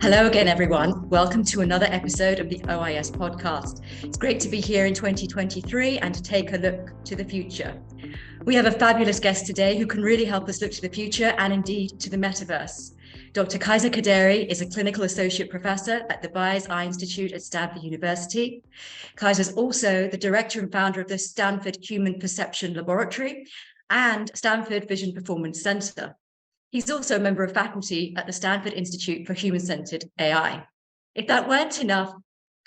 Hello again, everyone. Welcome to another episode of the OIS podcast. It's great to be here in 2023 and to take a look to the future. We have a fabulous guest today who can really help us look to the future and indeed to the metaverse. Dr. Khizer Khaderi is a clinical associate professor at the Whiz Eye Institute at Stanford University. Khizer is also the director and founder of the Stanford Human Perception Laboratory and Stanford Vision Performance Center. He's also a member of faculty at the Stanford Institute for Human-Centered AI. If that weren't enough,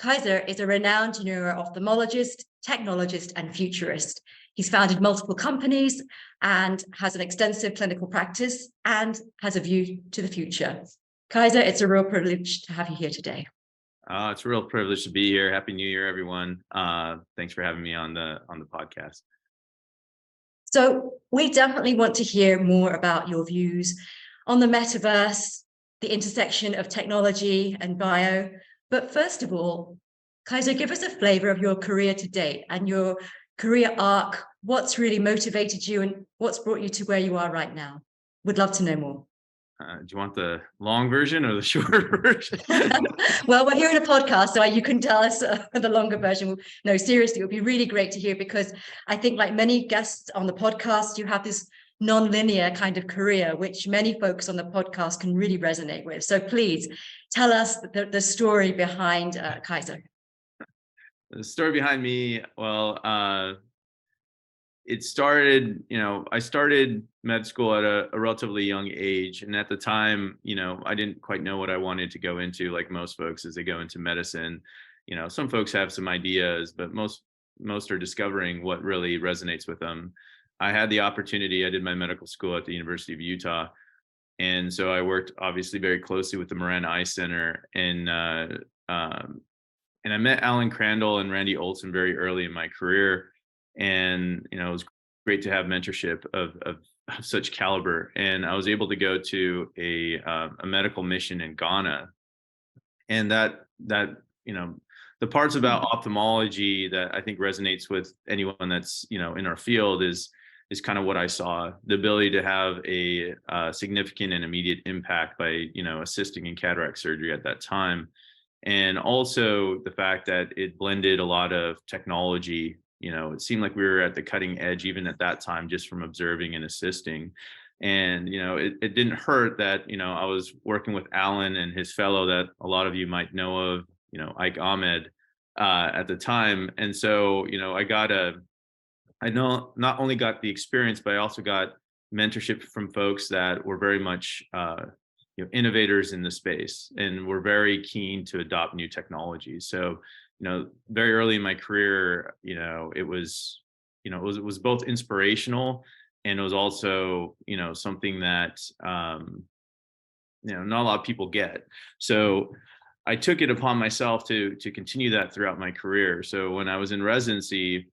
Khizer is a renowned neuro-ophthalmologist, technologist, and futurist. He's founded multiple companies and has an extensive clinical practice and has a view to the future. Khizer, it's a real privilege to have you here today. It's a real privilege to be here. Happy New Year, everyone. Thanks for having me on the podcast. So we definitely want to hear more about your views on the metaverse, the intersection of technology and bio. But first of all, Khizer, give us a flavor of your career to date and your career arc. What's really motivated you and what's brought you to where you are right now? Would love to know more. Do you want the long version or the short version? Well, we're here in a podcast, so you can tell us the longer version. No, seriously, it would be really great to hear because I think like many guests on the podcast, you have this non-linear kind of career, which many folks on the podcast can really resonate with. So please tell us the story behind Khizer. The story behind me, well, it started, I started med school at a relatively young age. And at the time, I didn't quite know what I wanted to go into, like most folks as they go into medicine. Some folks have some ideas, but most are discovering what really resonates with them. I had the opportunity, I did my medical school at the University of Utah. And so I worked obviously very closely with the Moran Eye Center. And I met Alan Crandall and Randy Olson very early in my career. And, it was great to have mentorship of such caliber. And I was able to go to a medical mission in Ghana. And that the parts about ophthalmology that I think resonates with anyone that's, in our field is kind of what I saw, the ability to have a significant and immediate impact by, assisting in cataract surgery at that time. And also the fact that it blended a lot of technology. It seemed like we were at the cutting edge, even at that time, just from observing and assisting. And, it didn't hurt that, I was working with Alan and his fellow that a lot of you might know of, Ike Ahmed at the time. And so, I not only got the experience, but I also got mentorship from folks that were very much, innovators in the space and were very keen to adopt new technologies. So, very early in my career, it was both inspirational and it was also, something that, not a lot of people get. So I took it upon myself to continue that throughout my career. So when I was in residency,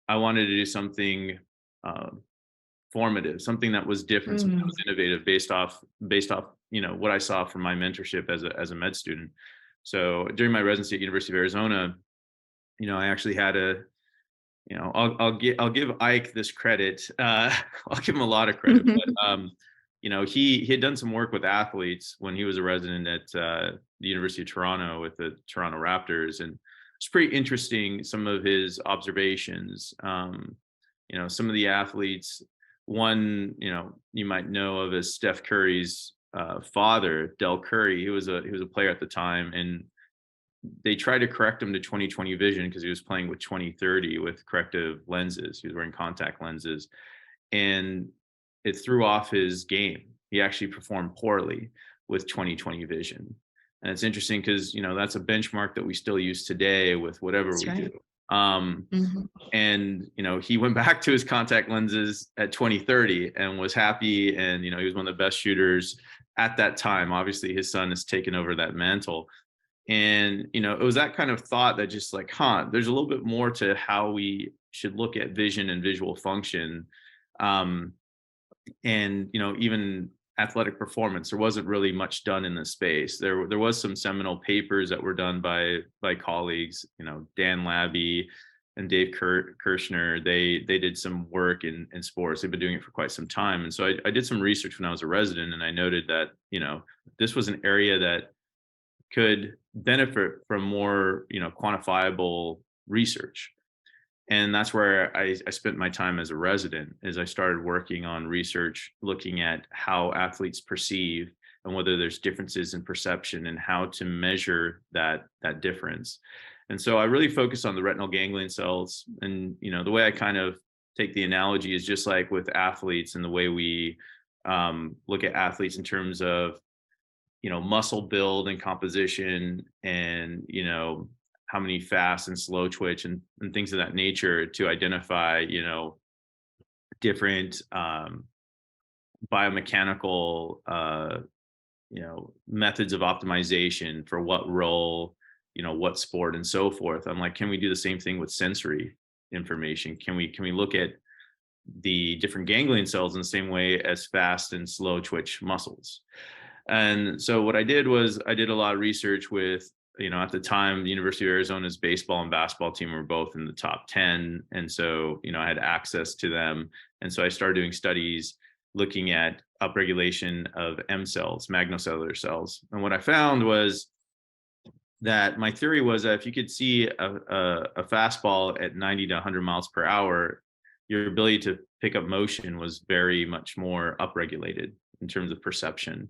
I wanted to do something formative, something that was different, something that was innovative based off, what I saw from my mentorship as a med student. So during my residency at University of Arizona, I actually had I'll give Ike this credit. I'll give him a lot of credit, but he had done some work with athletes when he was a resident at the University of Toronto with the Toronto Raptors, and it's pretty interesting some of his observations. Some of the athletes, one you might know of as Steph Curry's father, Del Curry. He was a player at the time, and they tried to correct him to 20/20 vision because he was playing with 20/30 with corrective lenses. He was wearing contact lenses, and it threw off his game. He actually performed poorly with 20/20 vision. And it's interesting because that's a benchmark that we still use today with whatever we do. And he went back to his contact lenses at 20/30 and was happy, and he was one of the best shooters at that time. Obviously his son has taken over that mantle. And it was that kind of thought that just like, there's a little bit more to how we should look at vision and visual function. And even athletic performance, there wasn't really much done in this space. There was some seminal papers that were done by colleagues, Dan Labby and Dave Kirshner. They did some work in sports. They've been doing it for quite some time. And so I did some research when I was a resident, and I noted that, this was an area that could benefit from more, quantifiable research. And that's where I spent my time as a resident, as I started working on research, looking at how athletes perceive and whether there's differences in perception and how to measure that difference. And so I really focus on the retinal ganglion cells. And, the way I kind of take the analogy is just like with athletes and the way we look at athletes in terms of, muscle build and composition and, how many fast and slow twitch and things of that nature to identify, different biomechanical, methods of optimization for what role, what sport and so forth. I'm like, can we do the same thing with sensory information? Can we look at the different ganglion cells in the same way as fast and slow twitch muscles? And so what I did was I did a lot of research with, at the time, the University of Arizona's baseball and basketball team were both in the top 10. And so, I had access to them. And so I started doing studies looking at upregulation of M cells, magnocellular cells. And what I found was that my theory was that if you could see a fastball at 90 to 100 miles per hour, your ability to pick up motion was very much more upregulated in terms of perception.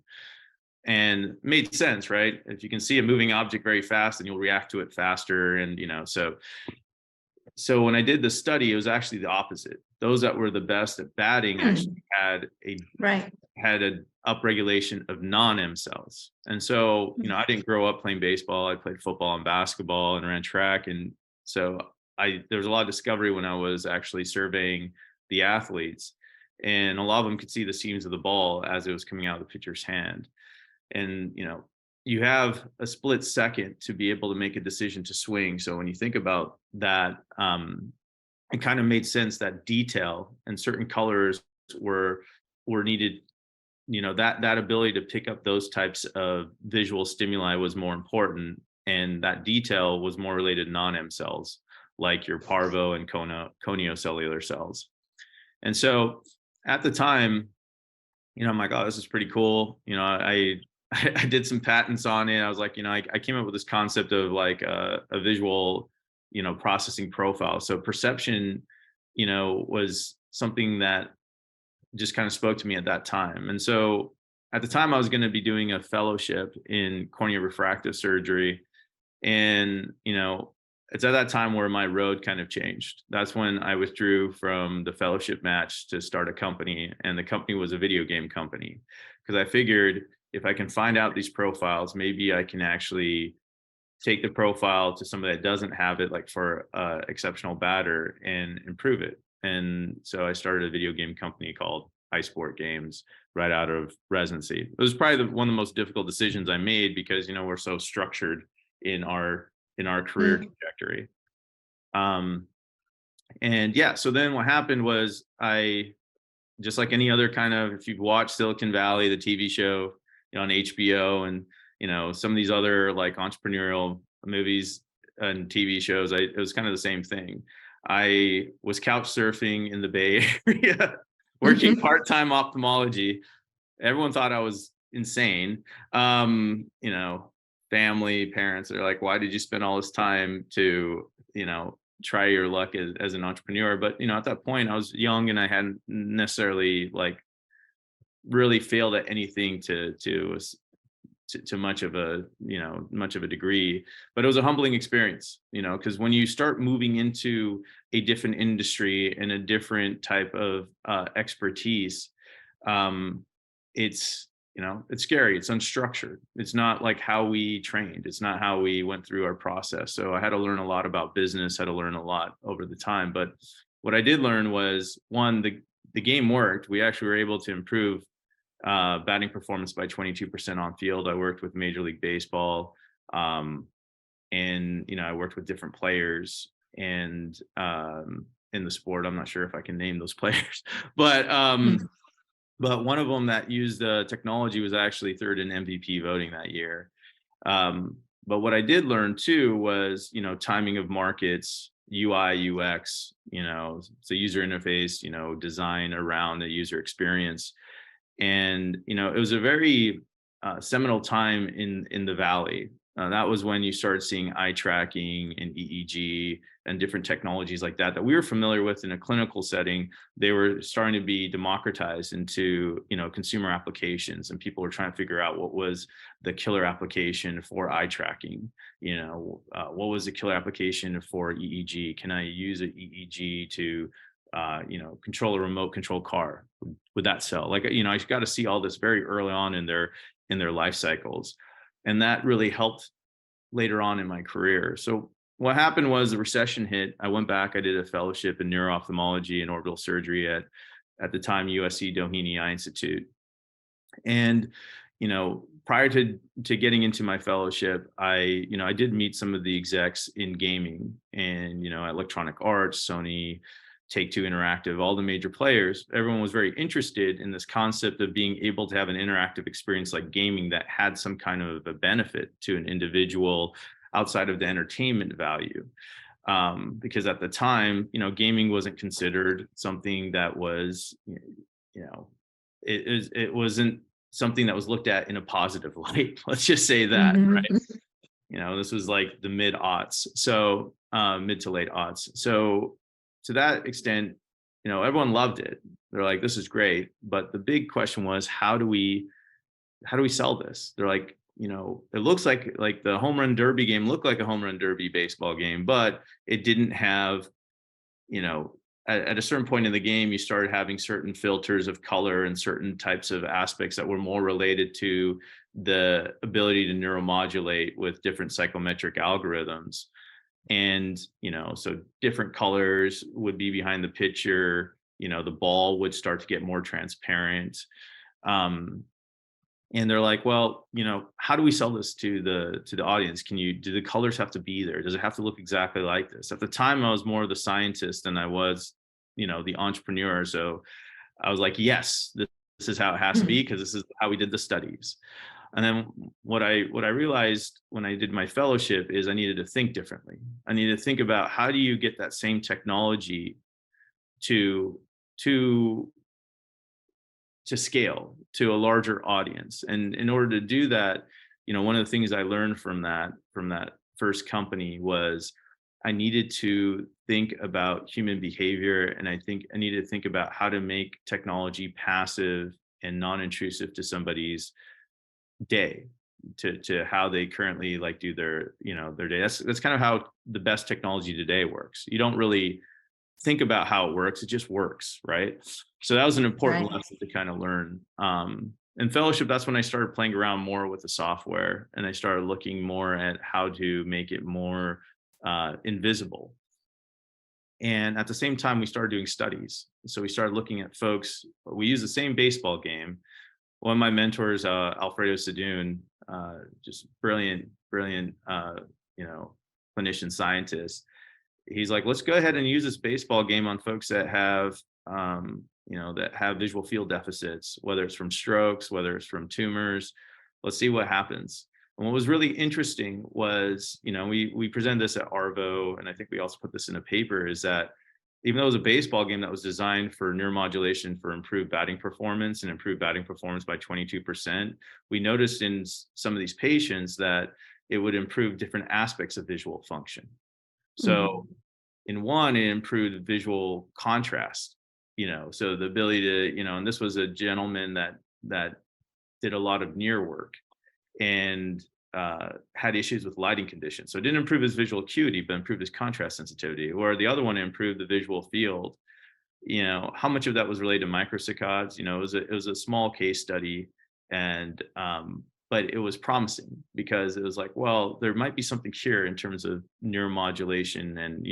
And made sense, right? If you can see a moving object very fast, then you'll react to it faster. And, so when I did the study, it was actually the opposite. Those that were the best at batting actually had an upregulation of non-M cells. And so, I didn't grow up playing baseball. I played football and basketball and ran track. And so there was a lot of discovery when I was actually surveying the athletes, and a lot of them could see the seams of the ball as it was coming out of the pitcher's hand. And, you have a split second to be able to make a decision to swing. So when you think about that, it kind of made sense that detail and certain colors were needed. That ability to pick up those types of visual stimuli was more important. And that detail was more related to non-M cells, like your parvo and coniocellular cells. And so at the time, I'm like, oh, this is pretty cool. I did some patents on it. I was like, I came up with this concept of like a visual, processing profile. So perception, was something that just kind of spoke to me at that time. And so at the time I was going to be doing a fellowship in cornea refractive surgery. And, it's at that time where my road kind of changed. That's when I withdrew from the fellowship match to start a company. And the company was a video game company, because I figured if I can find out these profiles, maybe I can actually take the profile to somebody that doesn't have it, like for exceptional batter, and improve it. And so I started a video game company called iSport Games right out of residency. It was probably one of the most difficult decisions I made, because, we're so structured in our career trajectory. And yeah, so then what happened was just like any other kind of, if you've watched Silicon Valley, the TV show, on HBO, and, some of these other like entrepreneurial movies and TV shows, it was kind of the same thing. I was couch surfing in the Bay Area, working part-time ophthalmology. Everyone thought I was insane. Family, parents are like, why did you spend all this time to, try your luck as an entrepreneur? But, at that point I was young and I hadn't necessarily like really failed at anything to much of a degree. But it was a humbling experience, because when you start moving into a different industry and a different type of expertise, it's scary. It's unstructured. It's not like how we trained. It's not how we went through our process. So I had to learn a lot about business, had to learn a lot over the time. But what I did learn was, one, the game worked. We actually were able to improve batting performance by 22% on field. I worked with Major League Baseball, and I worked with different players and in the sport. I'm not sure if I can name those players, but one of them that used the technology was actually third in MVP voting that year. But what I did learn too was, timing of markets, UI, UX, so user interface, design around the user experience. And, it was a very seminal time in the Valley. That was when you started seeing eye tracking and EEG and different technologies like that we were familiar with in a clinical setting. They were starting to be democratized into, consumer applications, and people were trying to figure out what was the killer application for eye tracking. What was the killer application for EEG? Can I use an EEG to control a remote control car? Would that sell? I got to see all this very early on in their life cycles. And that really helped later on in my career. So what happened was the recession hit. I went back, I did a fellowship in neuro-ophthalmology and orbital surgery at the time, USC Doheny Eye Institute. And, prior to getting into my fellowship, I did meet some of the execs in gaming and, Electronic Arts, Sony, Take-Two Interactive, all the major players. Everyone was very interested in this concept of being able to have an interactive experience like gaming that had some kind of a benefit to an individual outside of the entertainment value. Because at the time, gaming wasn't considered something that was, it wasn't something that was looked at in a positive light. Let's just say that, right? This was like the mid-aughts, so mid to late aughts. So to that extent, everyone loved it. They're like, this is great. But the big question was, how do we sell this? They're like, it looks like the home run derby game looked like a home run derby baseball game, but it didn't have, at a certain point in the game, you started having certain filters of color and certain types of aspects that were more related to the ability to neuromodulate with different psychometric algorithms. And, so different colors would be behind the pitcher, the ball would start to get more transparent. And they're like, well, how do we sell this to the audience? Do the colors have to be there? Does it have to look exactly like this? At the time, I was more of the scientist than I was, the entrepreneur. So I was like, yes, this is how it has to be, because this is how we did the studies. And then what I realized when I did my fellowship is I needed to think differently. I needed to think about, how do you get that same technology to scale to a larger audience? And in order to do that, one of the things I learned from that first company was I needed to think about human behavior. And I think I needed to think about how to make technology passive and non-intrusive to somebody's day, to how they currently do their day. That's kind of how the best technology today works. You don't really think about how it works, it just works, right? So that was an important lesson to kind of learn. In fellowship, that's when I started playing around more with the software, and I started looking more at how to make it more invisible. And at the same time, we started doing studies. So we started looking at folks. We use the same baseball game. One of my mentors, Alfredo Sadoun, just brilliant, clinician scientist. He's like, let's go ahead and use this baseball game on folks that have, that have visual field deficits, whether it's from strokes, whether it's from tumors. Let's see what happens. And what was really interesting was, we presented this at ARVO, and I think we also put this in a paper, is that even though it was a baseball game that was designed for neuromodulation for improved batting performance and improved batting performance by 22%, we noticed in some of these patients that it would improve different aspects of visual function. So in one, it improved visual contrast, so the ability to, and this was a gentleman that did a lot of near work and had issues with lighting conditions. So it didn't improve his visual acuity, but improved his contrast sensitivity. Or the other one improved the visual field. How much of that was related to microsaccades? It was a small case study, and but it was promising, because it was like, well, there might be something here in terms of neuromodulation and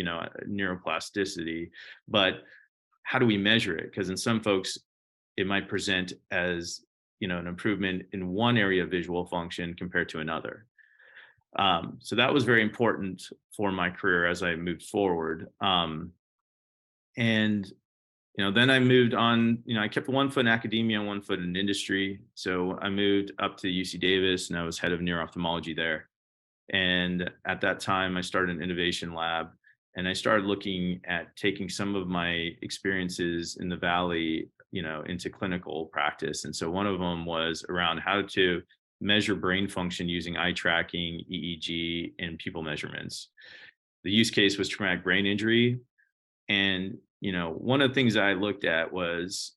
neuroplasticity, but how do we measure it? Because in some folks, it might present as an improvement in one area of visual function compared to another. So that was very important for my career as I moved forward. And then I moved on. I kept one foot in academia and one foot in industry. So I moved up to UC Davis, and I was head of neuro-ophthalmology there. And at that time, I started an innovation lab, and I started looking at taking some of my experiences in the Valley, into clinical practice. And so one of them was around how to measure brain function using eye tracking, EEG, and pupil measurements. The use case was traumatic brain injury. And, one of the things I looked at was,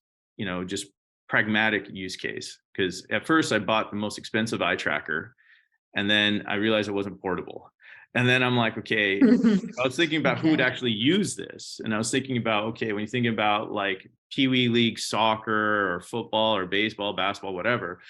just pragmatic use case. Because at first I bought the most expensive eye tracker, and then I realized it wasn't portable. And then I'm like, okay, I was thinking about who would actually use this. And I was thinking about, okay, when you think about like Pee Wee League soccer or football or baseball, basketball, whatever,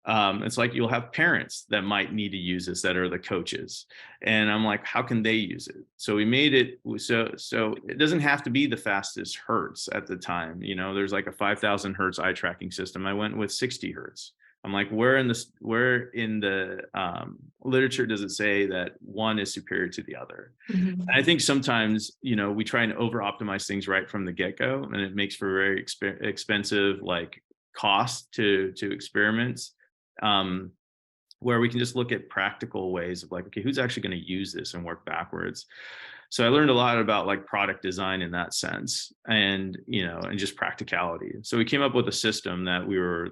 it's like you'll have parents that might need to use this that are the coaches. And I'm like, how can they use it? So we made it so it doesn't have to be the fastest hertz at the time. There's like a 5,000 hertz eye tracking system. I went with 60 hertz. I'm like, where in the literature does it say that one is superior to the other? Mm-hmm. And I think sometimes, we try and over optimize things right from the get-go, and it makes for very expensive like cost to experiments, where we can just look at practical ways of like, okay, who's actually going to use this and work backwards. So I learned a lot about like product design in that sense, and and just practicality. So we came up with a system that we were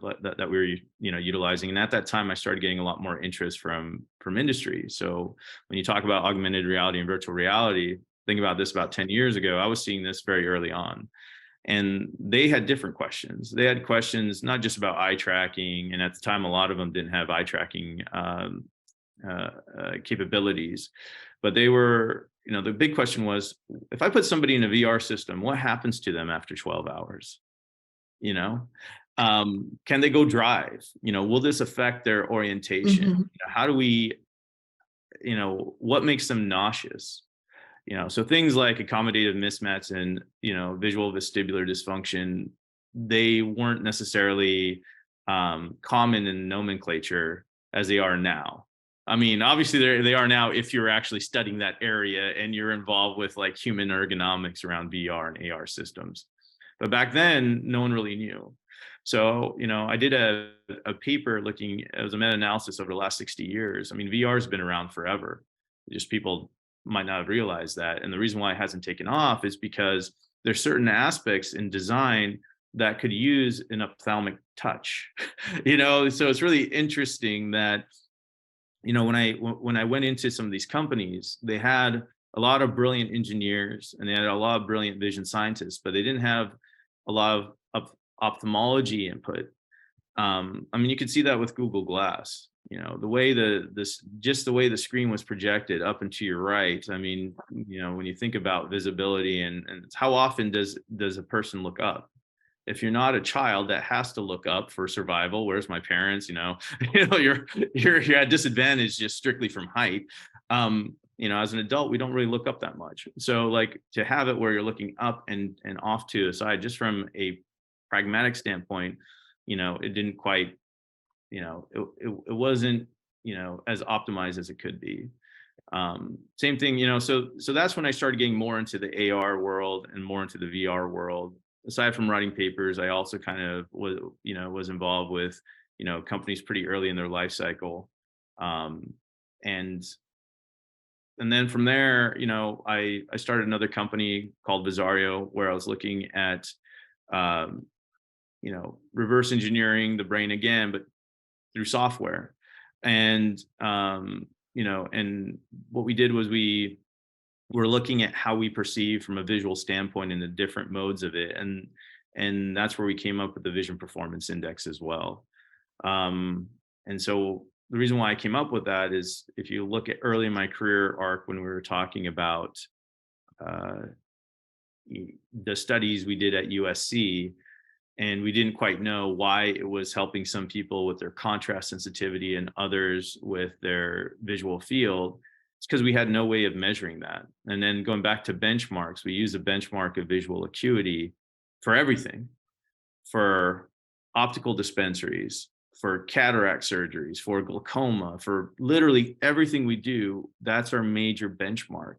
utilizing, and at that time I started getting a lot more interest from industry. So when you talk about augmented reality and virtual reality, think about this about 10 years ago, I was seeing this very early on. And they had different questions. They had questions not just about eye tracking, and at the time, a lot of them didn't have eye tracking capabilities. But they were, the big question was, if I put somebody in a VR system, what happens to them after 12 hours? Can they go drive? Will this affect their orientation? Mm-hmm. How do we, what makes them nauseous? So things like accommodative mismatch and, visual vestibular dysfunction, they weren't necessarily common in nomenclature as they are now. I mean, obviously they are now if you're actually studying that area and you're involved with like human ergonomics around VR and AR systems. But back then, no one really knew. So, I did a paper looking, it was a meta-analysis over the last 60 years. I mean, VR has been around forever. Just people might not have realized that. And the reason why it hasn't taken off is because there's certain aspects in design that could use an ophthalmic touch. So it's really interesting that, when I went into some of these companies, they had a lot of brilliant engineers and they had a lot of brilliant vision scientists, but they didn't have a lot of ophthalmology input. You could see that with Google Glass. The way the way the screen was projected up and to your right. I mean, when you think about visibility and how often does a person look up? If you're not a child that has to look up for survival, where's my parents? You're at disadvantage just strictly from height. As an adult, we don't really look up that much. So like to have it where you're looking up and off to the side, just from a pragmatic standpoint, it didn't quite, it wasn't, as optimized as it could be. Same thing, so that's when I started getting more into the AR world and more into the VR world. Aside from writing papers, I also kind of was involved with, companies pretty early in their life cycle. And then from there, I started another company called Vizzario, where I was looking at, reverse engineering the brain again, but through software. And, and what we did was we were looking at how we perceive from a visual standpoint in the different modes of it. And that's where we came up with the Vision Performance Index as well. And so the reason why I came up with that is if you look at early in my career arc, when we were talking about the studies we did at USC, and we didn't quite know why it was helping some people with their contrast sensitivity and others with their visual field. It's because we had no way of measuring that. And then going back to benchmarks, we use a benchmark of visual acuity for everything, for optical dispensaries, for cataract surgeries, for glaucoma, for literally everything we do. That's our major benchmark.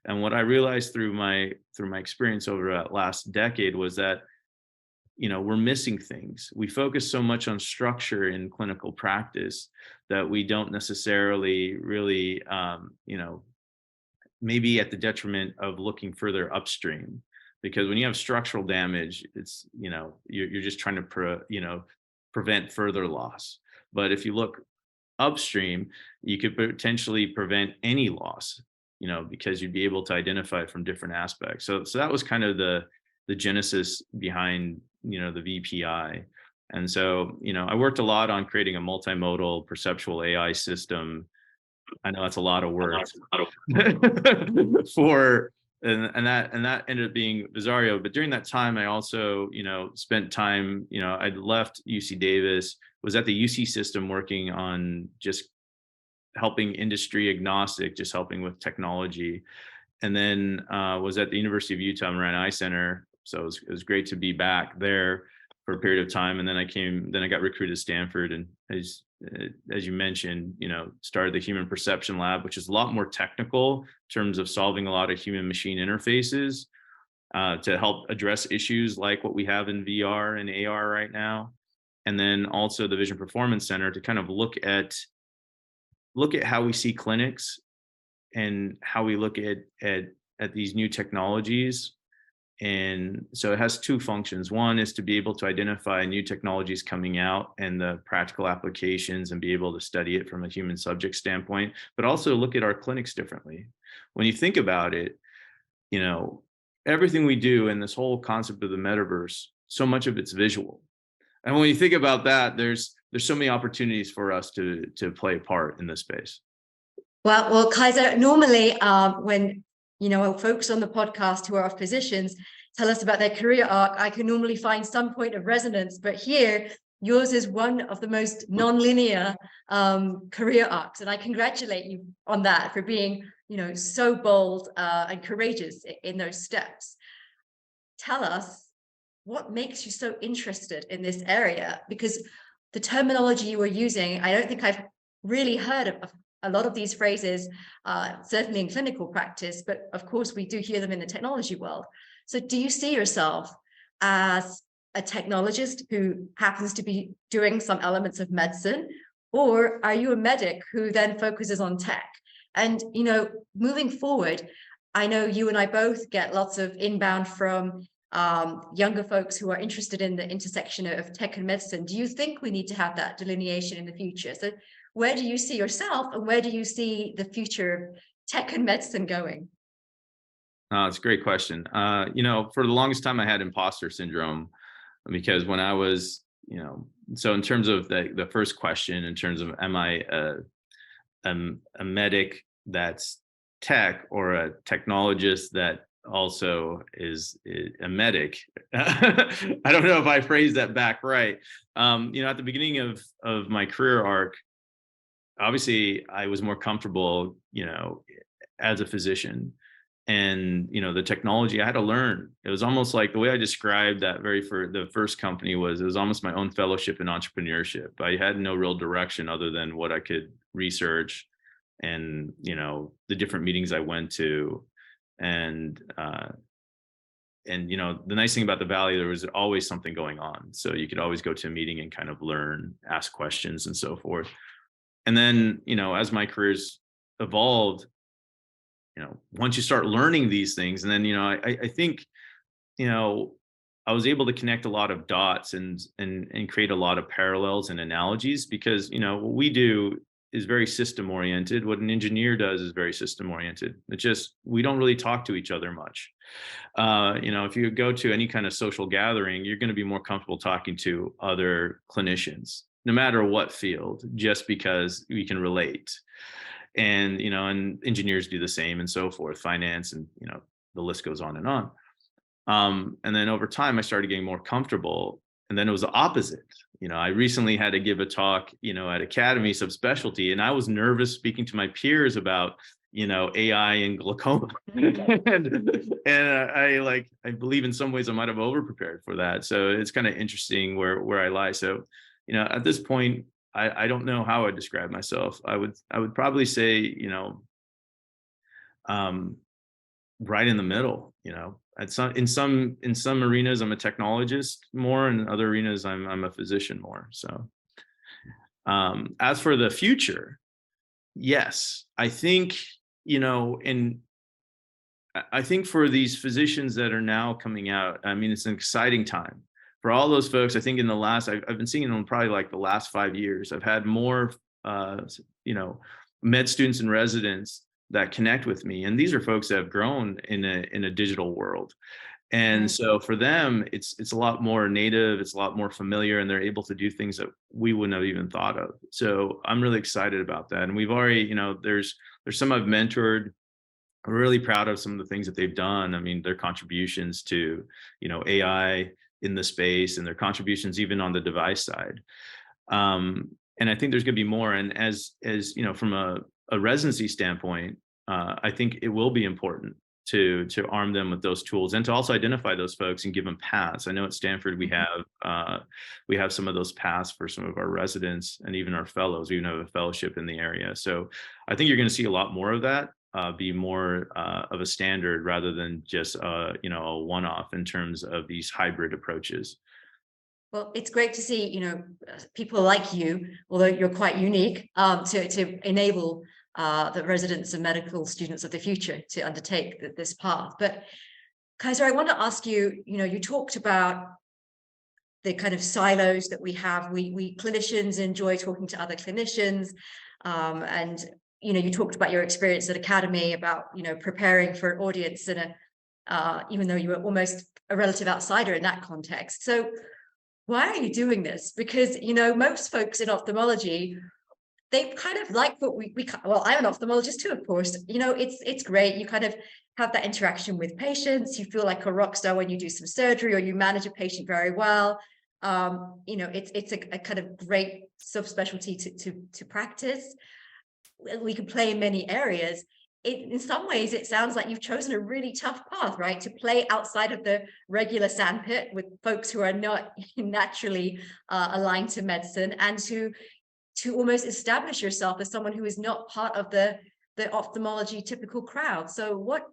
And what I realized through my experience over that last decade was that we're missing things. We focus so much on structure in clinical practice that we don't necessarily really, maybe at the detriment of looking further upstream. Because when you have structural damage, it's, you're just trying to, prevent further loss. But if you look upstream, you could potentially prevent any loss, because you'd be able to identify it from different aspects. So that was kind of the genesis behind, the VPI. And so, I worked a lot on creating a multimodal perceptual AI system. I know that's a lot of words for, and that ended up being Vizzario. But during that time, I also, spent time, I'd left UC Davis, was at the UC system working on just helping industry agnostic, just helping with technology. And then was at the University of Utah Moran Eye Center. So it was great to be back there for a period of time. And then I got recruited to Stanford, and as you mentioned, started the Human Perception Lab, which is a lot more technical in terms of solving a lot of human machine interfaces to help address issues like what we have in VR and AR right now. And then also the Vision Performance Center to kind of look at how we see clinics and how we look at these new technologies. And so it has two functions. One is to be able to identify new technologies coming out and the practical applications and be able to study it from a human subject standpoint, but also look at our clinics differently. When you think about it, everything we do in this whole concept of the metaverse, so much of it's visual. And when you think about that, there's so many opportunities for us to play a part in this space. Well, Khizer, normally when folks on the podcast who are physicians tell us about their career arc, I can normally find some point of resonance, but here yours is one of the most non-linear career arcs, and I congratulate you on that for being so bold and courageous in those steps. Tell us what makes you so interested in this area, because the terminology you were using, I don't think I've really heard of a lot of these phrases, certainly in clinical practice, but of course we do hear them in the technology world. So do you see yourself as a technologist who happens to be doing some elements of medicine, or are you a medic who then focuses on tech? And, moving forward, I know you and I both get lots of inbound from younger folks who are interested in the intersection of tech and medicine. Do you think we need to have that delineation in the future? So where do you see yourself, and where do you see the future of tech and medicine going? It's a great question. For the longest time I had imposter syndrome, because when I was, so in terms of the first question, in terms of am I a medic that's tech, or a technologist that also is a medic? I don't know if I phrased that back right. At the beginning of my career arc, obviously I was more comfortable, as a physician, and, the technology I had to learn. It was almost like the way I described that the first company it was almost my own fellowship in entrepreneurship. I had no real direction other than what I could research and, the different meetings I went to. And the nice thing about the Valley, there was always something going on. So you could always go to a meeting and kind of learn, ask questions and so forth. And then, as my careers evolved, once you start learning these things, and then, I think, I was able to connect a lot of dots and create a lot of parallels and analogies, because, what we do is very system oriented. What an engineer does is very system oriented. It's just, we don't really talk to each other much. If you go to any kind of social gathering, you're going to be more comfortable talking to other clinicians, no matter what field, just because we can relate. And, and engineers do the same and so forth, finance, and, the list goes on and on. And then over time, I started getting more comfortable. And then it was the opposite. I recently had to give a talk, at Academy subspecialty, and I was nervous speaking to my peers about, AI and glaucoma. and I believe in some ways I might have over-prepared for that. So it's kind of interesting where I lie. So, at this point, I don't know how I describe myself. I would probably say, right in the middle. In some arenas I'm a technologist more, and in other arenas I'm a physician more. So as for the future, yes, I think, and I think for these physicians that are now coming out, it's an exciting time for all those folks. I think I've been seeing them probably like the last 5 years. I've had more you know, med students and residents that connect with me, and these are folks that have grown in a digital world. And so for them, it's a lot more native, it's a lot more familiar, and they're able to do things that we wouldn't have even thought of. So I'm really excited about that. And we've already, you know, there's some I've mentored. I'm really proud of some of the things that they've done. I mean, their contributions to, you know, AI in the space, and their contributions even on the device side. And I think there's going to be more. And as you know, from a residency standpoint, I think it will be important to arm them with those tools, and to also identify those folks and give them paths. I know at Stanford we have some of those paths for some of our residents and even our fellows. We even have a fellowship in the area. So I think you're going to see a lot more of that. Be more of a standard rather than just you know, a one-off in terms of these hybrid approaches. Well, it's great to see, you know, people like you, although you're quite unique, to enable the residents and medical students of the future to undertake this path. But Khizer, I want to ask you, you know, you talked about the kind of silos that we have. We clinicians enjoy talking to other clinicians, and you know, you talked about your experience at Academy, about, you know, preparing for an audience, and even though you were almost a relative outsider in that context. So why are you doing this? Because, you know, most folks in ophthalmology, they kind of like what we well, I'm an ophthalmologist too, of course. You know, it's great. You kind of have that interaction with patients. You feel like a rock star when you do some surgery, or you manage a patient very well. You know, it's a kind of great subspecialty to practice. We can play in many areas. In some ways, it sounds like you've chosen a really tough path, right? To play outside of the regular sandpit with folks who are not naturally aligned to medicine, and to almost establish yourself as someone who is not part of the ophthalmology typical crowd. So what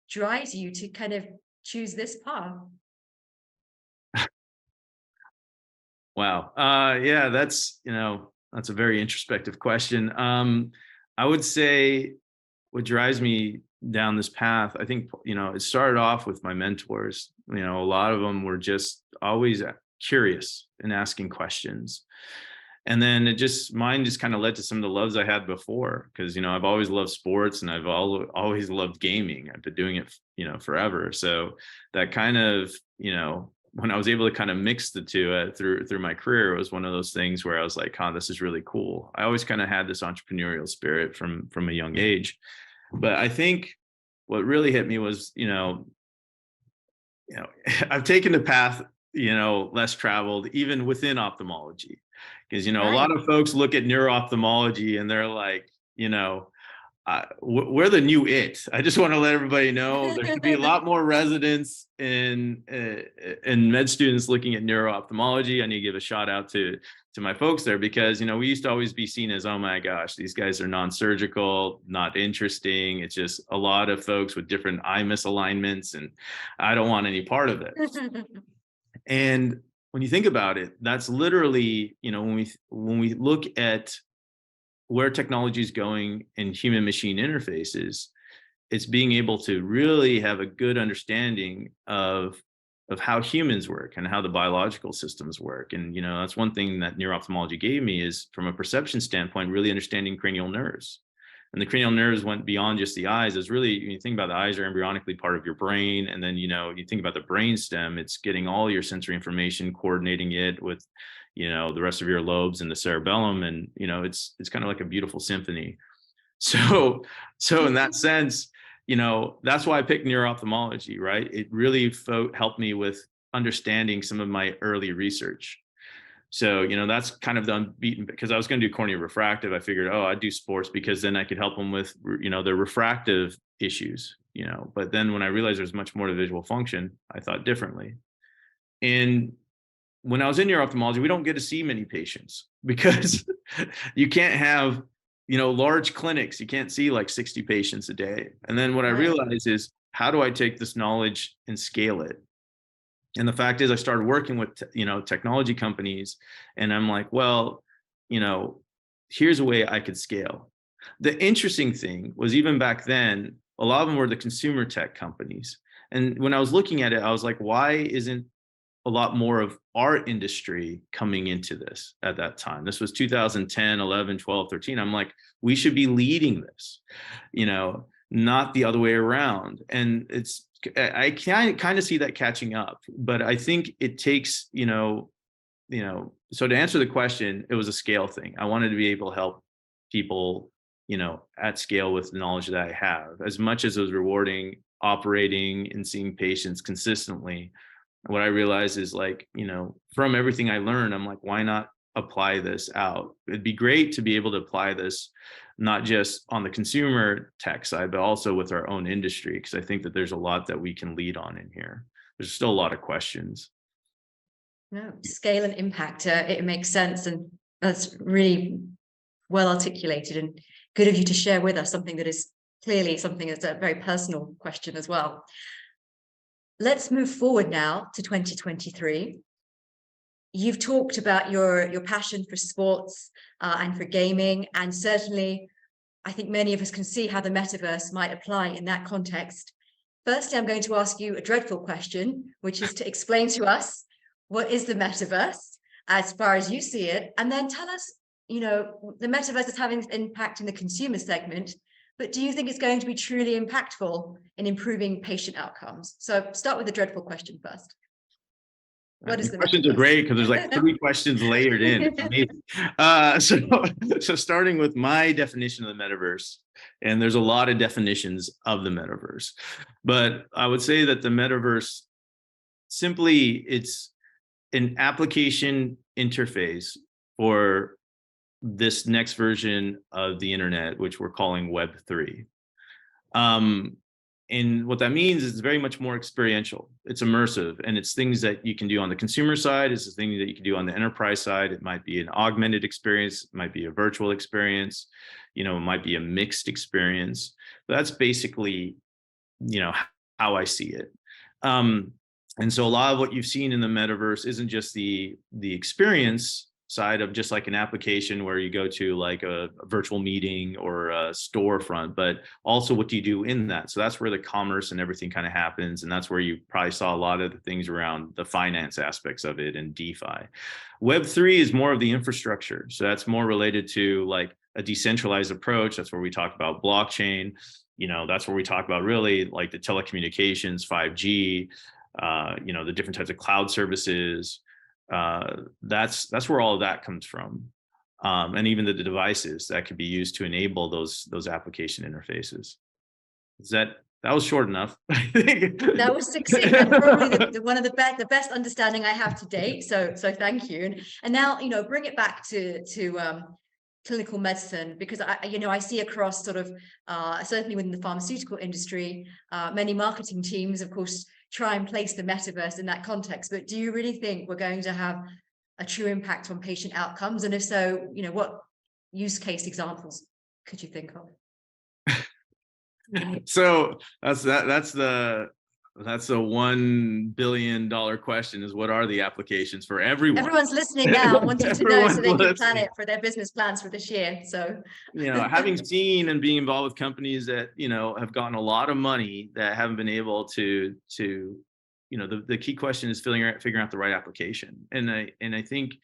drives you to kind of choose this path? Wow. Yeah, that's, you know, that's a very introspective question. I would say what drives me down this path, I think, you know, it started off with my mentors. You know, a lot of them were just always curious and asking questions. And then mine just kind of led to some of the loves I had before, because, you know, I've always loved sports, and I've always loved gaming. I've been doing it, you know, forever. So that kind of, you know, when I was able to kind of mix the two through my career, it was one of those things where I was like, this is really cool. I always kind of had this entrepreneurial spirit from a young age. But I think what really hit me was, you know, I've taken the path, you know, less traveled, even within ophthalmology, because, you know, a lot of folks look at neuro-ophthalmology and they're like, you know, we're the new it. I just want to let everybody know there should be a lot more residents and med students looking at neuro-ophthalmology. I need to give a shout out to my folks there, because, you know, we used to always be seen as, oh my gosh, these guys are non-surgical, not interesting. It's just a lot of folks with different eye misalignments, and I don't want any part of it. And when you think about it, that's literally, you know, when we look at where technology is going in human machine interfaces, it's being able to really have a good understanding of how humans work and how the biological systems work. And, you know, that's one thing that neuro-ophthalmology gave me, is from a perception standpoint, really understanding cranial nerves. And the cranial nerves went beyond just the eyes. It's really, when you think about the eyes are embryonically part of your brain. And then, you know, you think about the brain stem, it's getting all your sensory information, coordinating it with, you know, the rest of your lobes and the cerebellum. And, you know, it's kind of like a beautiful symphony. So in that sense, you know, that's why I picked neuro-ophthalmology, right? It really helped me with understanding some of my early research. So, you know, that's kind of the unbeaten, because I was going to do cornea refractive. I figured, I'd do sports because then I could help them with, you know, their refractive issues, you know. But then when I realized there's much more to visual function, I thought differently. And when I was in neuro-ophthalmology, we don't get to see many patients because you can't have, you know, large clinics. You can't see like 60 patients a day. And then what I realized is, how do I take this knowledge and scale it? And the fact is, I started working with, you know, technology companies, and I'm like, well, you know, here's a way I could scale. The interesting thing was, even back then, a lot of them were the consumer tech companies. And when I was looking at it, I was like, why isn't a lot more of our industry coming into this at that time. This was 2010, 11, 12, 13. I'm like, we should be leading this, not the other way around. And I can kind of see that catching up, but I think it takes, so to answer the question, it was a scale thing. I wanted to be able to help people, at scale with the knowledge that I have. As much as it was rewarding operating and seeing patients consistently, what I realized is from everything I learned, I'm like, why not apply this out? It'd be great to be able to apply this, not just on the consumer tech side, but also with our own industry, because I think that there's a lot that we can lead on in here. There's still a lot of questions. No, scale and impact, it makes sense. And that's really well articulated and good of you to share with us something that is clearly something that's a very personal question as well. Let's move forward now to 2023. You've talked about your passion for sports and for gaming, and certainly I think many of us can see how the metaverse might apply in that context. Firstly, I'm going to ask you a dreadful question, which is to explain to us what is the metaverse as far as you see it, and then tell us, the metaverse is having an impact in the consumer segment, but do you think it's going to be truly impactful in improving patient outcomes? So start with the dreadful question first. What is the questions metaverse? Are great because there's 3 questions layered in. It's amazing. So starting with my definition of the metaverse, and there's a lot of definitions of the metaverse, but I would say that the metaverse, simply, it's an application interface for this next version of the internet, which we're calling Web3. And what that means is it's very much more experiential. It's immersive, and it's things that you can do on the consumer side. It's the things that you can do on the enterprise side. It might be an augmented experience. It might be a virtual experience. It might be a mixed experience. But that's basically, how I see it. And so a lot of what you've seen in the metaverse isn't just the experience side of just like an application where you go to like a virtual meeting or a storefront, but also what do you do in that? So that's where the commerce and everything kind of happens. And that's where you probably saw a lot of the things around the finance aspects of it and DeFi. Web3 is more of the infrastructure. So that's more related to like a decentralized approach. That's where we talk about blockchain. That's where we talk about really like the telecommunications, 5G, the different types of cloud services. That's where all of that comes from, and even the devices that could be used to enable those application interfaces. That was short enough? I think that was succinct. Probably one of the best understanding I have to date. So thank you. And now bring it back to clinical medicine, because I see across sort of certainly within the pharmaceutical industry, many marketing teams, of course, try and place the metaverse in that context. But do you really think we're going to have a true impact on patient outcomes? And if so, what use case examples could you think of? So that's the $1 billion question, is what are the applications for everyone? Everyone's listening now, wanting to know so they can plan it for their business plans for this year. So having seen and being involved with companies that have gotten a lot of money that haven't been able to the key question is figuring out the right application. And I think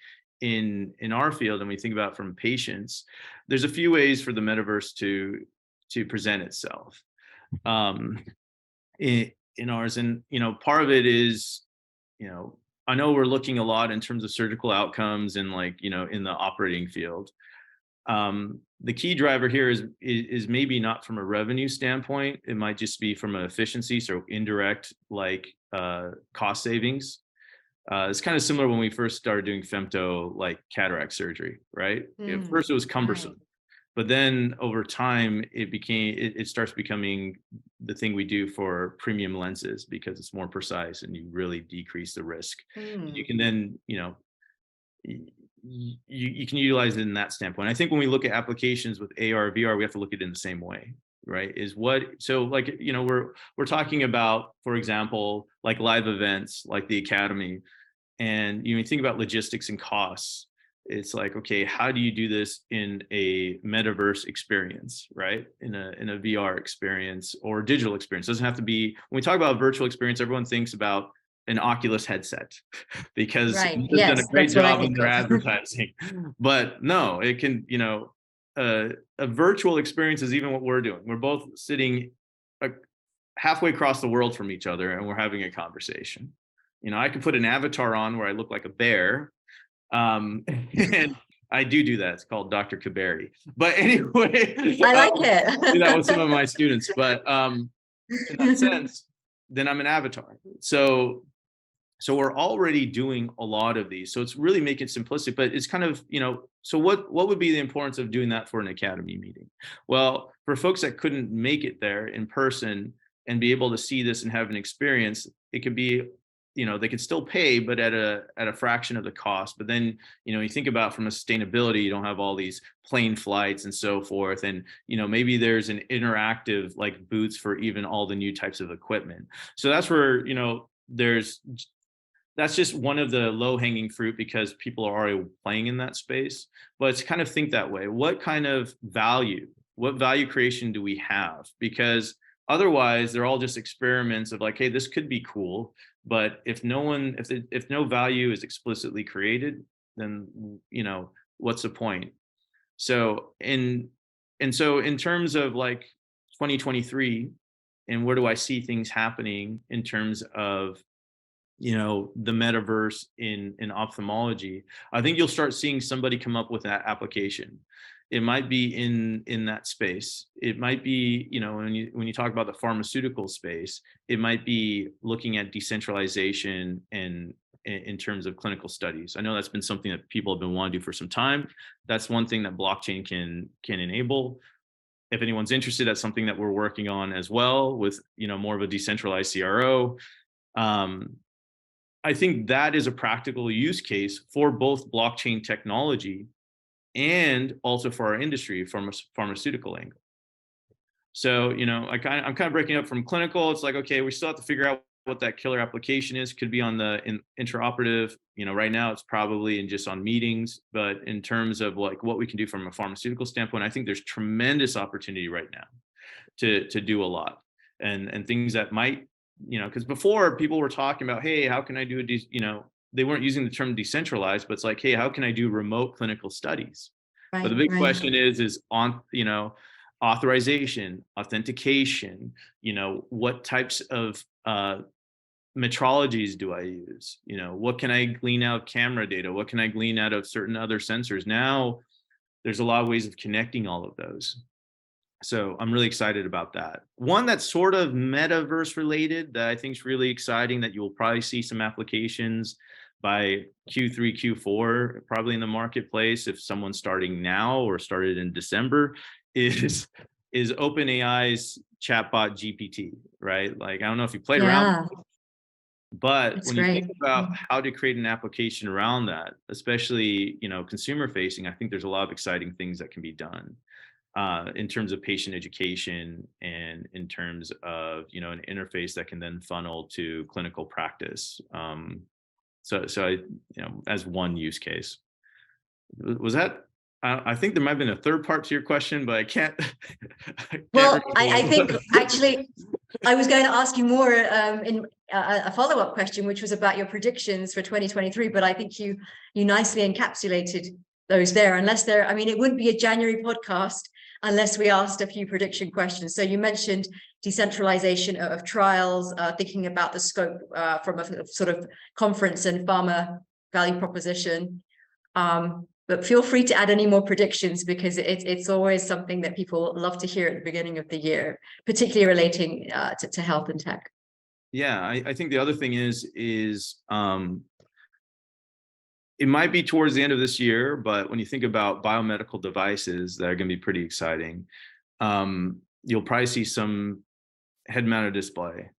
in our field, and we think about from patients, there's a few ways for the metaverse to present itself. In ours, and part of it is I know we're looking a lot in terms of surgical outcomes and in the operating field. The key driver here is maybe not from a revenue standpoint. It might just be from an efficiency, so indirect cost savings. It's kind of similar when we first started doing femto, like cataract surgery, right? At first it was cumbersome. Right. But then over time, it starts becoming the thing we do for premium lenses, because it's more precise and you really decrease the risk. You can then, you can utilize it in that standpoint. I think when we look at applications with AR, VR, we have to look at it in the same way, right? We're talking about, for example, like live events, like the Academy, and you think about logistics and costs. It's like, okay, how do you do this in a metaverse experience, right? In a VR experience or digital experience. It doesn't have to be, when we talk about virtual experience, everyone thinks about an Oculus headset because Right. they've done a Yes, great that's what I job in think their of. advertising. But no, it can, a virtual experience is even what we're doing. We're both sitting halfway across the world from each other and we're having a conversation. I can put an avatar on where I look like a bear. And I do that. It's called Dr. Khaderi. But anyway, I like do that it. with some of my students. But in that sense, then I'm an avatar. So we're already doing a lot of these. So it's really making it simplistic, but it's kind of, so what would be the importance of doing that for an academy meeting? Well, for folks that couldn't make it there in person and be able to see this and have an experience, it could be, they could still pay, but at a fraction of the cost. But then, you think about from a sustainability, you don't have all these plane flights and so forth. And, maybe there's an interactive like booths for even all the new types of equipment. So that's where, that's just one of the low-hanging fruit because people are already playing in that space. But it's kind of think that way. What value creation do we have? Because otherwise they're all just experiments of like, hey, this could be cool. But if no value is explicitly created, then what's the point? So in terms of like 2023, and where do I see things happening in terms of the metaverse in ophthalmology, I think you'll start seeing somebody come up with that application. It might be in that space. It might be, when you talk about the pharmaceutical space, it might be looking at decentralization and in terms of clinical studies. I know that's been something that people have been wanting to do for some time. That's one thing that blockchain can enable. If anyone's interested, that's something that we're working on as well with, more of a decentralized CRO. I think that is a practical use case for both blockchain technology and also for our industry from a pharmaceutical angle. So, I'm kind of breaking up from clinical. It's like, okay, we still have to figure out what that killer application is. Could be on the intraoperative. Right now it's probably just on meetings. But in terms of like what we can do from a pharmaceutical standpoint, I think there's tremendous opportunity right now to do a lot and things that might, because before people were talking about, hey, how can I do they weren't using the term decentralized, but it's like, hey, how can I do remote clinical studies? Right, but the big question is on, authorization, authentication, what types of metrologies do I use? What can I glean out of camera data? What can I glean out of certain other sensors? Now, there's a lot of ways of connecting all of those. So I'm really excited about that. One that's sort of metaverse related that I think is really exciting that you will probably see some applications by Q3, Q4, probably in the marketplace if someone's starting now or started in December is OpenAI's chatbot GPT, right? Like, I don't know if you played around, but when you think about how to create an application around that, especially, consumer facing, I think there's a lot of exciting things that can be done. In terms of patient education and in terms of, an interface that can then funnel to clinical practice. So I, as one use case. Was that, I think there might have been a third part to your question, but I can't. Well, I think actually I was going to ask you more in a follow-up question, which was about your predictions for 2023, but I think you nicely encapsulated those there, it wouldn't be a January podcast unless we asked a few prediction questions. So you mentioned decentralization of trials, thinking about the scope from a sort of conference and pharma value proposition. But feel free to add any more predictions because it's always something that people love to hear at the beginning of the year, particularly relating to health and tech. Yeah, I think the other thing is it might be towards the end of this year, but when you think about biomedical devices that are going to be pretty exciting, you'll probably see some head-mounted display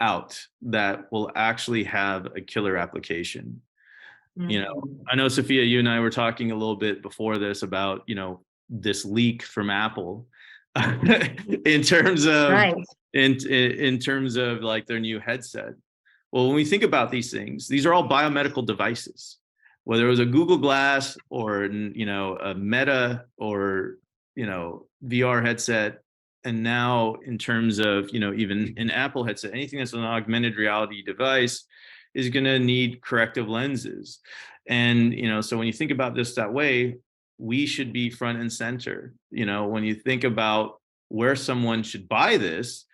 out that will actually have a killer application. I know, Sophia, you and I were talking a little bit before this about, this leak from Apple in terms of in terms of like their new headset. Well, when we think about these things, these are all biomedical devices. Whether it was a Google Glass or, a Meta or, VR headset. And now in terms of, even an Apple headset, anything that's an augmented reality device, is going to need corrective lenses. And, so when you think about this that way, we should be front and center. When you think about where someone should buy this,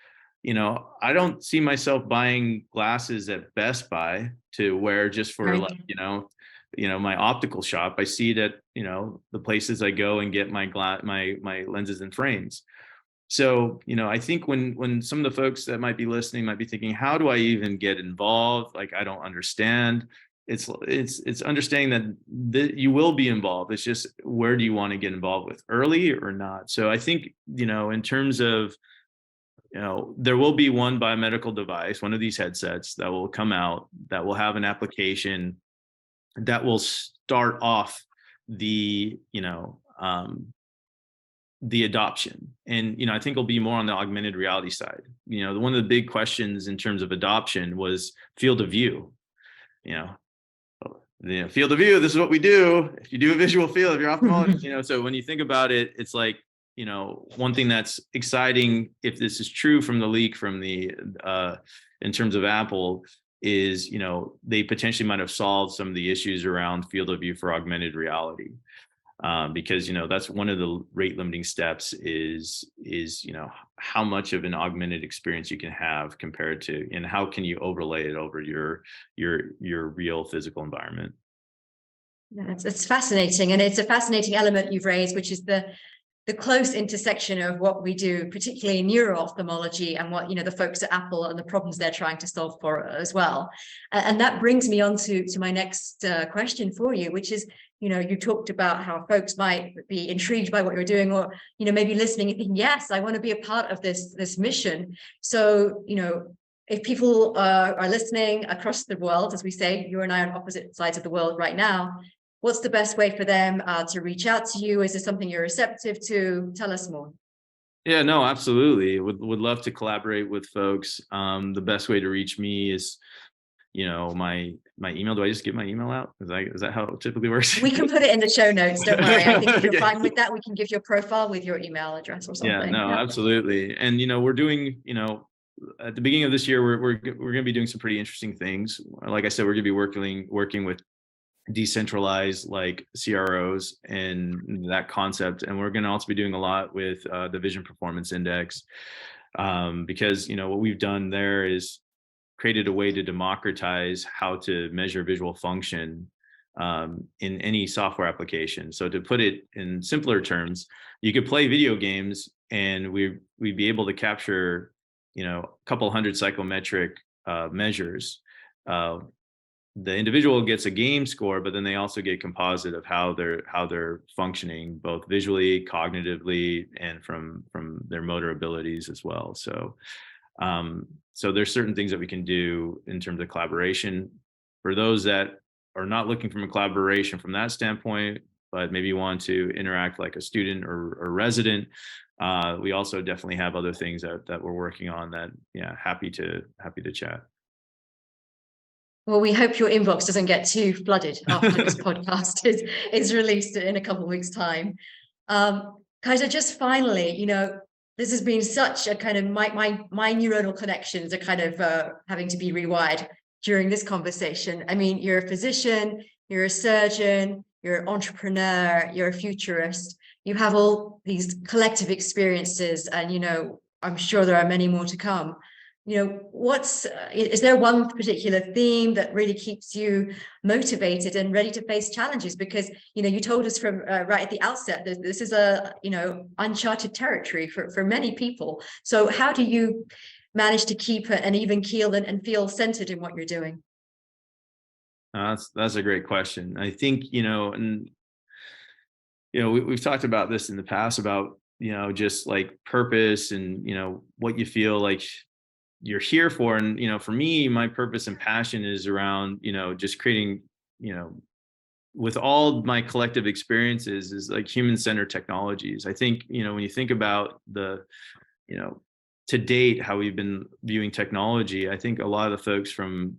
I don't see myself buying glasses at Best Buy to wear just for Right. like, my optical shop. I see it at, the places I go and get my lenses and frames. So, I think when some of the folks that might be listening might be thinking, how do I even get involved? Like, I don't understand. It's understanding that you will be involved. It's just, where do you want to get involved with, early or not? So I think, in terms of, there will be one biomedical device, one of these headsets that will come out that will have an application that will start off the, the adoption. And, I think it'll be more on the augmented reality side. One of the big questions in terms of adoption was field of view. The field of view, this is what we do. If you do a visual field, if you're ophthalmologist, so when you think about it, it's like, one thing that's exciting, if this is true from the leak from the, in terms of Apple, is, they potentially might have solved some of the issues around field of view for augmented reality. Because, that's one of the rate limiting steps is, how much of an augmented experience you can have compared to, and how can you overlay it over your real physical environment. Yeah, it's fascinating. And it's a fascinating element you've raised, which is the close intersection of what we do, particularly in neuro-ophthalmology, and what, the folks at Apple and the problems they're trying to solve for as well. And that brings me on to my next question for you, which is, you talked about how folks might be intrigued by what you're doing, or, maybe listening and thinking, yes, I want to be a part of this mission. So, if people are listening across the world, as we say, you and I are on opposite sides of the world right now, what's the best way for them to reach out to you? Is this something you're receptive to? Tell us more. Yeah, no, absolutely. Would love to collaborate with folks. The best way to reach me is, my email. Do I just give my email out? Is that how it typically works? We can put it in the show notes. Don't worry. I think if you're Okay. fine with that, we can give your profile with your email address or something. Yeah, no, absolutely. And, we're doing, at the beginning of this year, we're going to be doing some pretty interesting things. Like I said, we're going to be working with decentralized like CROs and that concept, and we're going to also be doing a lot with the Vision Performance Index, because what we've done there is created a way to democratize how to measure visual function in any software application. So to put it in simpler terms, you could play video games and we'd be able to capture a couple hundred psychometric measures. The individual gets a game score, but then they also get composite of how they're functioning, both visually, cognitively, and from their motor abilities as well. So, so there's certain things that we can do in terms of collaboration for those that are not looking from a collaboration from that standpoint, but maybe want to interact like a student or resident. We also definitely have other things that we're working on that, happy to chat. Well, we hope your inbox doesn't get too flooded after this podcast is released in a couple of weeks' time. Khizer, just finally, this has been such a kind of my neuronal connections are kind of having to be rewired during this conversation. I mean, you're a physician, you're a surgeon, you're an entrepreneur, you're a futurist. You have all these collective experiences, and I'm sure there are many more to come. Is there one particular theme that really keeps you motivated and ready to face challenges? Because, you told us from right at the outset that this is uncharted territory for many people. So how do you manage to keep an even keel and feel centered in what you're doing? That's a great question. I think, and, we've talked about this in the past about, just like purpose and, what you feel like you're here for. And, for me, my purpose and passion is around, just creating, with all my collective experiences is like human-centered technologies. I think, when you think about the, to date, how we've been viewing technology, I think a lot of the folks from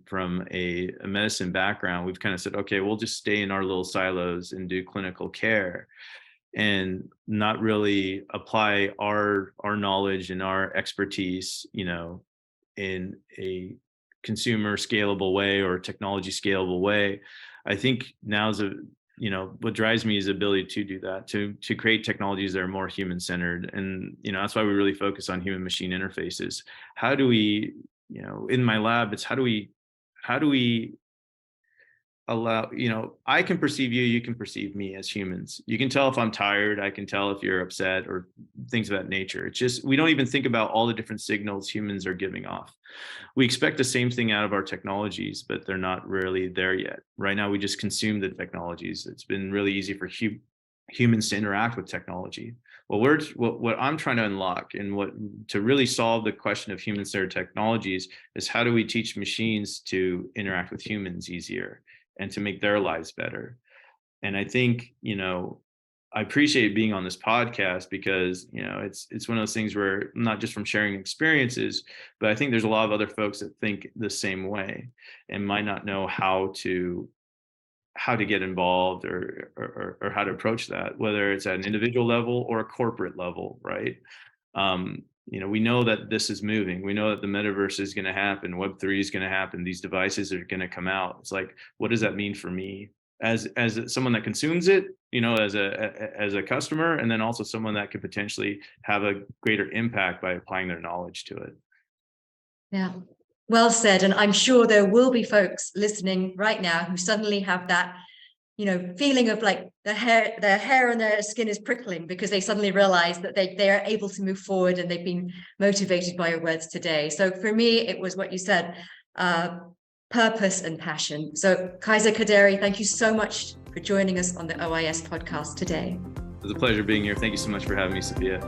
a medicine background, we've kind of said, okay, we'll just stay in our little silos and do clinical care and not really apply our knowledge and our expertise, in a consumer scalable way or technology scalable way. I think now's what drives me is the ability to do that, to create technologies that are more human centered. And, that's why we really focus on human machine interfaces. How do we, in my lab, it's how do we allow, I can perceive you, you can perceive me as humans. You can tell if I'm tired, I can tell if you're upset or things of that nature. It's just, we don't even think about all the different signals humans are giving off. We expect the same thing out of our technologies, but they're not really there yet. Right now, we just consume the technologies. It's been really easy for humans to interact with technology. Well, what I'm trying to unlock and to really solve the question of human-centered technologies is how do we teach machines to interact with humans easier and to make their lives better. And I think, I appreciate being on this podcast because, it's one of those things where not just from sharing experiences, but I think there's a lot of other folks that think the same way and might not know how to get involved or how to approach that, whether it's at an individual level or a corporate level, right? We know that this is moving. We know that the metaverse is going to happen. Web3 is going to happen. These devices are going to come out. It's like, what does that mean for me as someone that consumes it, as a customer, and then also someone that could potentially have a greater impact by applying their knowledge to it. Yeah, well said. And I'm sure there will be folks listening right now who suddenly have that feeling of like their hair and their skin is prickling because they suddenly realize that they are able to move forward and they've been motivated by your words today. So for me, it was what you said, purpose and passion. So Khizer Khaderi, thank you so much for joining us on the OIS podcast today. It was a pleasure being here. Thank you so much for having me, Sophia.